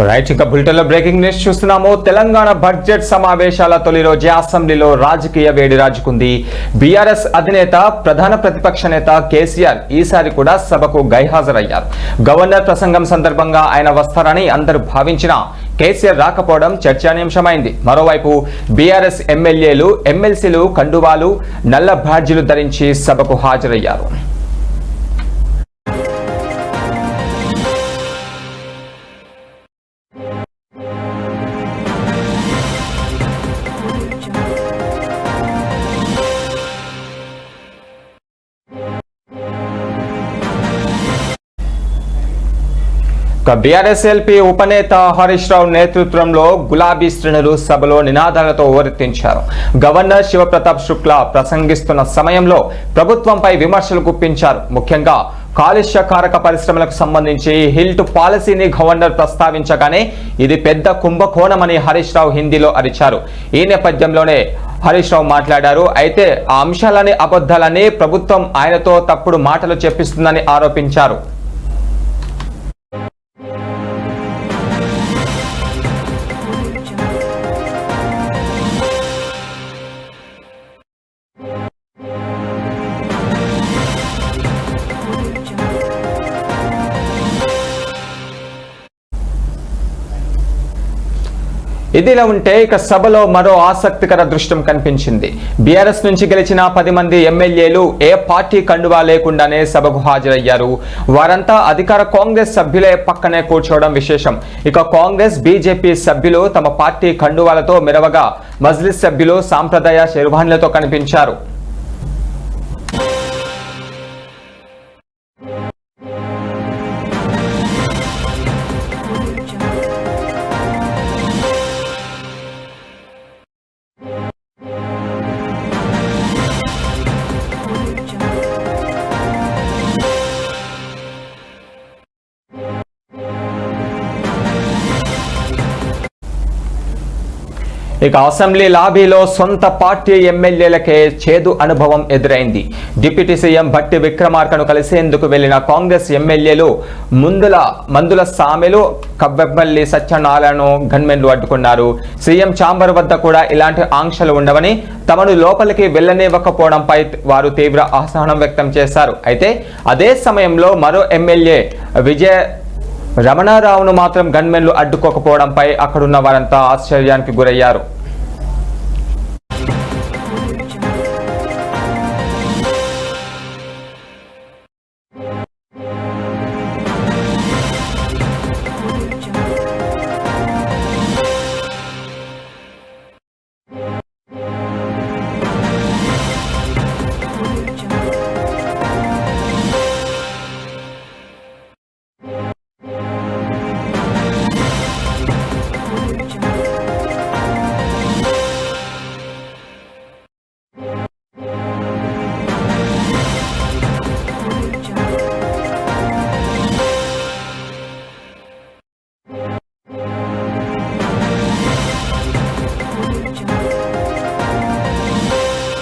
Right, ఇంకా బులెటిన్లో breaking news చూస్తున్నాము. తెలంగాణ బడ్జెట్ సమావేశాల తొలి రోజే అసెంబ్లీలో రాజకీయ వేడి రాజుకుంది. బీఆర్ఎస్ అధినేత ప్రధాన ప్రతిపక్ష నేత కేసీఆర్ ఈసారి కూడా సభకు గైహాజరయ్యారు. గవర్నర్ ప్రసంగం సందర్భంగా ఆయన వస్తారని అందరూ భావించినా కేసీఆర్ రాకపోవడం చర్చానీయాంశమైంది. మరోవైపు బీఆర్ఎస్ ఎమ్మెల్యేలు ఎమ్మెల్సీలు కండువాలు నల్ల బ్యాడ్జీలు ధరించి సభకు హాజరయ్యారు. బీఆర్ఎస్ ఎల్పీ ఉపనేత హరీష్ రావు నేతృత్వంలో గులాబీ శ్రేణులు సభలో నినాదాలతో ఓరెత్తించారు. గవర్నర్ శివప్రతాప్ శుక్లా ప్రసంగిస్తున్న సమయంలో ప్రభుత్వంపై విమర్శలు గుప్పించారు. ముఖ్యంగా కాలుష్యకారక పరిశ్రమలకు సంబంధించి హిల్ట్ పాలసీని గవర్నర్ ప్రస్తావించగానే ఇది పెద్ద కుంభకోణమని హరీష్ రావు హిందీలో అరిచారు. ఈ నేపథ్యంలోనే హరీష్ రావు మాట్లాడారు. అయితే ఆ అంశాలని అబద్ధాలని ప్రభుత్వం ఆయనతో తప్పుడు మాటలు చెప్పిస్తుందని ఆరోపించారు. ఇదిలా ఉంటే ఇక సభలో మరో ఆసక్తికర దృశ్యం కనిపించింది. బీఆర్ఎస్ నుంచి గెలిచిన 10 మంది ఎమ్మెల్యేలు ఏ పార్టీ కండువా లేకుండానే సభకు హాజరయ్యారు. వారంతా అధికార కాంగ్రెస్ సభ్యులే పక్కనే కూర్చోవడం విశేషం. ఇక కాంగ్రెస్ బీజేపీ సభ్యులు తమ పార్టీ కండువాలతో మెరవగా మజ్లిస్ సభ్యులు సాంప్రదాయ శెర్వానీలతో కనిపించారు. ఇక అసెంబ్లీ లాబీలో సొంత పార్టీ ఎమ్మెల్యేలకే చేదు అనుభవం ఎదురైంది. డిప్యూటీ సీఎం భట్టి విక్రమార్కను కలిసేందుకు వెళ్లిన కాంగ్రెస్ ఎమ్మెల్యేలు మందుల సామెలు కవ్వెపల్లి సత్యనారాయణను గన్మెన్లు అడ్డుకున్నారు. సీఎం ఛాంబర్ వద్ద కూడా ఇలాంటి ఆంక్షలు ఉండవని, తమను లోపలికి వెళ్లనివ్వకపోవడంపై వారు తీవ్ర అసహనం వ్యక్తం చేశారు. అయితే అదే సమయంలో మరో ఎమ్మెల్యే విజయ రమణారావును మాత్రం గన్మెన్లు అడ్డుకోకపోవడంపై అక్కడున్న వారంతా ఆశ్చర్యానికి గురయ్యారు.